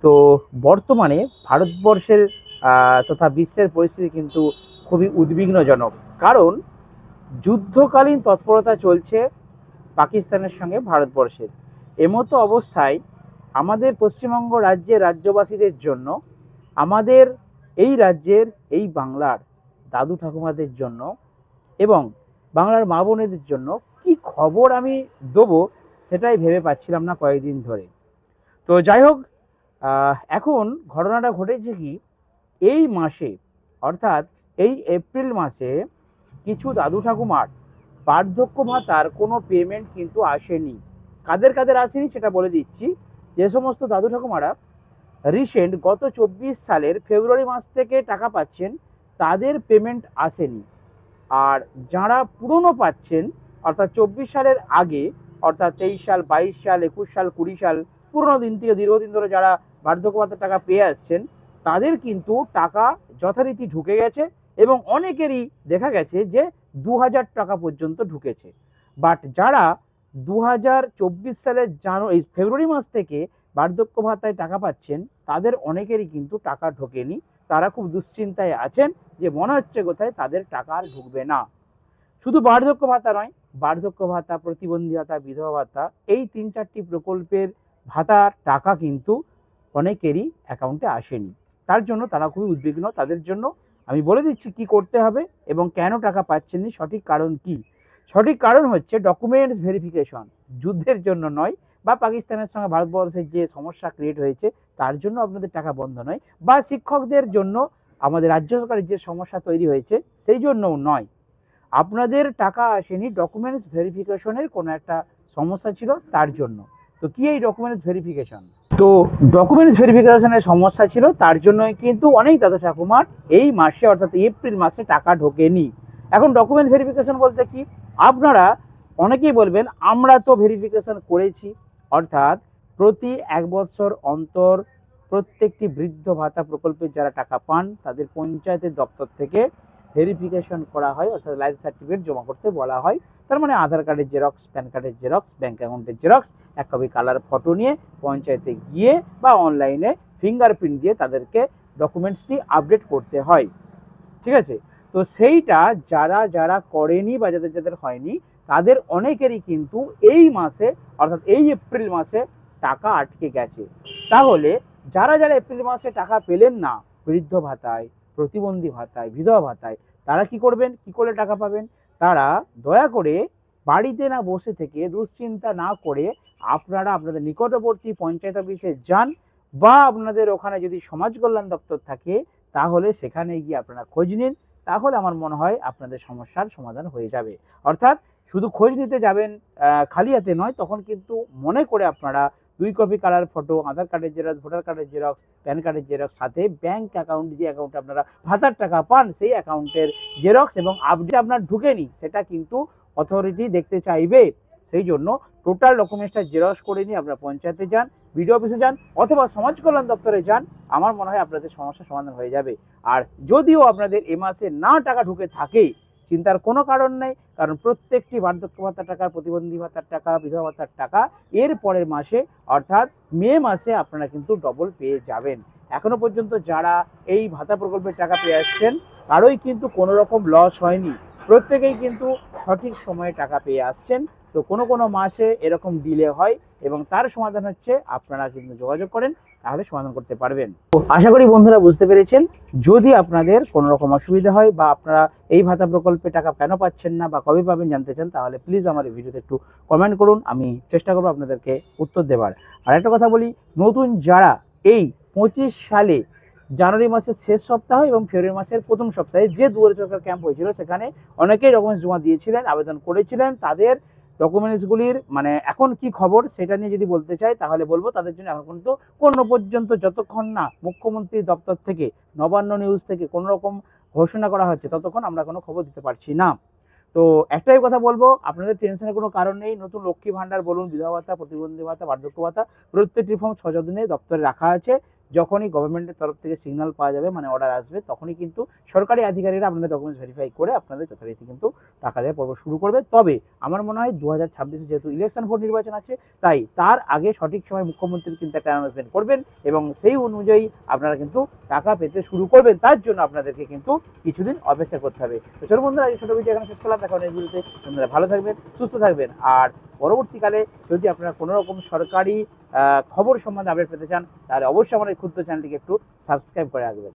তো বর্তমানে ভারতবর্ষের তথা বিশ্বের পরিস্থিতি কিন্তু খুবই উদ্বিগ্নজনক, কারণ যুদ্ধকালীন তৎপরতা চলছে পাকিস্তানের সঙ্গে ভারতবর্ষের। এমতো অবস্থায় আমাদের পশ্চিমবঙ্গ রাজ্যের রাজ্যবাসীদের জন্য, আমাদের এই রাজ্যের এই বাংলার দাদু ঠাকুমাদের জন্য এবং বাংলার মা বোনেদের জন্য কি খবর আমি দেবো সেটাই ভেবে পাচ্ছিলাম না কয়েকদিন ধরে। তো যাই হোক, এখন ঘটনাটা ঘটেছে কি, এই মাসে অর্থাৎ এই এপ্রিল মাসে কিছু দাদু ঠাকুমার বার্ধক্য ভাতার কোনো পেমেন্ট কিন্তু আসেনি। কাদের কাদের আসেনি সেটা বলে দিচ্ছি। যে সমস্ত দাদু ঠাকুমারা রিসেন্ট গত 24 সালের ফেব্রুয়ারি মাস থেকে টাকা পাচ্ছেন, তাদের পেমেন্ট আসেনি। আর যারা পুরনো পাচ্ছেন অর্থাৎ 24 সালের আগে, অর্থাৎ 23 সাল, 22 সাল, 21 সাল, 20 সাল, পুরনো দিন থেকে দীর্ঘদিন ধরে যারা বার্ধক্য ভাতার টাকা পেয়ে আসছেন, তাদের কিন্তু টাকা যথারীতি ঢুকে গেছে এবং অনেকেরই দেখা গেছে যে 2000 টাকা পর্যন্ত ঢুকেছে। বাট যারা 2024 সালের ফেব্রুয়ারি মাস থেকে বার্ধক্য ভাতায় টাকা পাচ্ছেন, তাদের অনেকেরই কিন্তু টাকা ঢোকেনি। তারা খুব দুশ্চিন্তায় আছেন যে মনে হচ্ছে কোথায় তাদের টাকা আর ঢুকবে না। শুধু বার্ধক্য ভাতা নয়, বার্ধক্য ভাতা, প্রতিবন্ধী ভাতা, বিধবা ভাতা, এই 3-4টি প্রকল্পের ভাতার টাকা কিন্তু অনেকেরই অ্যাকাউন্টে আসেনি। তার জন্য তারা খুবই উদ্বিগ্ন। তাদের জন্য আমি বলে দিচ্ছি কি করতে হবে এবং কেন টাকা পাচ্ছেননি, সঠিক কারণ কি। সঠিক কারণ হচ্ছে ডকুমেন্টস ভেরিফিকেশন। যুদ্ধের জন্য নয়, বা পাকিস্তানের সঙ্গে ভারতবর্ষের যে সমস্যা ক্রিয়েট হয়েছে তার জন্য আপনাদের টাকা বন্ধ নয়, বা শিক্ষকদের জন্য আমাদের রাজ্য সরকারের যে সমস্যা তৈরি হয়েছে সেই জন্যও নয়। আপনাদের টাকা আসেনি ডকুমেন্টস ভেরিফিকেশনের কোনো একটা সমস্যা ছিল, তার জন্য। তো কি এই ডকুমেন্টস ভেরিফিকেশন? তো ডকুমেন্টস ভেরিফিকেশনের সমস্যা ছিল, তার জন্যই কিন্তু অনেক দাদু ঠাকুমার এই মাসে অর্থাৎ এপ্রিল মাসে টাকা ঢোকেনি। এখন ডকুমেন্ট ভেরিফিকেশন বলতে কি, আপনারা অনেকেই বলবেন আমরা তো ভেরিফিকেশন করেছি, অর্থাৎ প্রতি 1 বছর অন্তর প্রত্যেকটি বৃদ্ধ ভাতা প্রকল্পের যারা টাকা পান তাদের পঞ্চায়েতের দপ্তর থেকে ভেরিফিকেশন করা হয়, অর্থাৎ লাইফ সার্টিফিকেট জমা করতে বলা হয়। তার মানে আধার কার্ডের জেরক্স, প্যান কার্ডের জেরক্স, ব্যাঙ্ক অ্যাকাউন্টের জেরক্স, 1 কপি কালার ফটো নিয়ে পঞ্চায়েতে গিয়ে বা অনলাইনে ফিঙ্গারপ্রিন্ট দিয়ে তাদেরকে ডকুমেন্টসটি আপডেট করতে হয়। ঠিক আছে? তো সেইটা যারা যারা করেনি বা যাদের যাদের হয়নি, তাদের অনেকেরই কিন্তু এই মাসে অর্থাৎ এই এপ্রিল মাসে টাকা আটকে গেছে। তাহলে যারা যারা এপ্রিল মাসে টাকা পেলেন না বৃদ্ধ ভাতায়, প্রতিবন্ধী ভাতায়, বিধবা ভাতায়, তারা কি করবেন, কি করলে টাকা পাবেন? তারা দয়া করে বাড়িতে না বসে থেকে, দুশ্চিন্তা না করে আপনারা আপনাদের নিকটবর্তী পঞ্চায়েত অফিসে যান, বা আপনাদের ওখানে যদি সমাজ কল্যাণ দপ্তর থাকে তাহলে সেখানে গিয়ে আপনারা খোঁজ নিন। তাহলে আমার মনে হয় আপনাদের সমস্যার সমাধান হয়ে যাবে। অর্থাৎ শুধু খোঁজ নিতে যাবেন খালি হাতে নয়, তখন কিন্তু মনে করে আপনারা 2 কপি কালার ফটো, আধার কার্ডের জেরক্স, ভোটার কার্ডের জেরক্স, প্যান কার্ডের জেরক্স, সাথে ব্যাঙ্ক অ্যাকাউন্ট, যে অ্যাকাউন্টে আপনারা ভাতার টাকা পান সেই অ্যাকাউন্টের জেরক্স এবং আপডেট আপনার ঢুকেনি সেটা কিন্তু অথরিটি দেখতে চাইবে। সেই জন্য টোটাল ডকুমেন্টসটা জেরক্স করে নিয়ে আপনারা পঞ্চায়েতে যান, বিডিও অফিসে যান, অথবা সমাজ কল্যাণ দপ্তরে যান। আমার মনে হয় আপনাদের সমস্যার সমাধান হয়ে যাবে। আর যদিও আপনাদের এ মাসে না টাকা ঢুকে থাকে, চিন্তার কোনো কারণ নেই, কারণ প্রত্যেকটি বার্ধক্য ভাতার টাকা, প্রতিবন্ধী ভাতার টাকা, বিধবা ভাতার টাকা এর পরের মাসে অর্থাৎ মে মাসে আপনারা কিন্তু ডবল পেয়ে যাবেন। এখনো পর্যন্ত যারা এই ভাতা প্রকল্পের টাকা পেয়ে আসছেন কারোই কিন্তু কোনো রকম লস হয়নি, প্রত্যেকেই কিন্তু সঠিক সময়ে টাকা পেয়ে আসছেন। তো কোনো কোনো মাসে এরকম ডিলে হয় এবং তার সমাধান হচ্ছে আপনারা কিন্তু যোগাযোগ করেন, তাহলে সমাধান করতে পারবেন। তো আশা করি বন্ধুরা বুঝতে পেরেছেন। যদি আপনাদের কোনো রকম অসুবিধা হয় বা আপনারা এই ভাতা প্রকল্পে টাকা কেন পাচ্ছেন না বা কবে পাবেন জানতে চান, তাহলে প্লিজ আমার এই ভিডিওতে একটু কমেন্ট করুন, আমি চেষ্টা করবো আপনাদেরকে উত্তর দেওয়ার। আর একটা কথা বলি, নতুন যারা এই 25 সালে জানুয়ারি মাসের শেষ সপ্তাহ এবং ফেব্রুয়ারি মাসের প্রথম সপ্তাহে যে দুয়ারে সরকার ক্যাম্প হয়েছিল, সেখানে অনেকেই ডকুমেন্টস জমা দিয়েছিলেন, আবেদন করেছিলেন, তাদের ডকুমেন্টসগুলির মানে এখন কি খবর সেটা নিয়ে যদি বলতে চাই তাহলে বলবো, তাদের জন্য এখন কিন্তু কোনো পর্যন্ত যতক্ষণ না মুখ্যমন্ত্রী দপ্তর থেকে, নবান্ন নিউজ থেকে কোনো রকম ঘোষণা করা হচ্ছে ততক্ষণ আমরা কোনো খবর দিতে পারছি না। তো একটাই কথা বলবো, আপনাদের টেনশনের কোনো কারণ নেই। নতুন লক্ষ্মী ভান্ডার বলুন, বিধবা ভাতা, প্রতিবন্ধী ভাতা, বার্ধক্য ভাতা, প্রত্যেকটি ফর্ম 6 দিনে দপ্তরে রাখা আছে। যখনই গভর্নমেন্টের তরফ থেকে সিগন্যাল পাওয়া যাবে, মানে অর্ডার আসবে, তখনই কিন্তু সরকারি আধিকারিকরা আপনাদের ডকুমেন্টস ভেরিফাই করে আপনাদের যথারীতি কিন্তু টাকা দেওয়ার পর্ব শুরু করবে। তবে আমার মনে হয় 2026-এ যেহেতু ইলেকশন ভোট নির্বাচন আছে, তাই তার আগে সঠিক সময় মুখ্যমন্ত্রী কিন্তু একটা অ্যানাউন্সমেন্ট করবেন এবং সেই অনুযায়ী আপনারা কিন্তু টাকা পেতে শুরু করবেন। তার জন্য আপনাদেরকে কিন্তু কিছুদিন অপেক্ষা করতে হবে। তো চলো বন্ধুরা, এই ছোটো ভিডিও এখানে শেষ করলাম। দেখা নেক্সট ভিডিওতে। আপনারা ভালো থাকবেন, সুস্থ থাকবেন, আর পরবর্তীকালে যদি আপনারা কোনো রকম সরকারি খবর সম্বন্ধে আপডেট পেতে চান, তাহলে অবশ্যই আমার এই ক্ষুদ্র চ্যানেলটিকে একটু সাবস্ক্রাইব করে রাখবেন।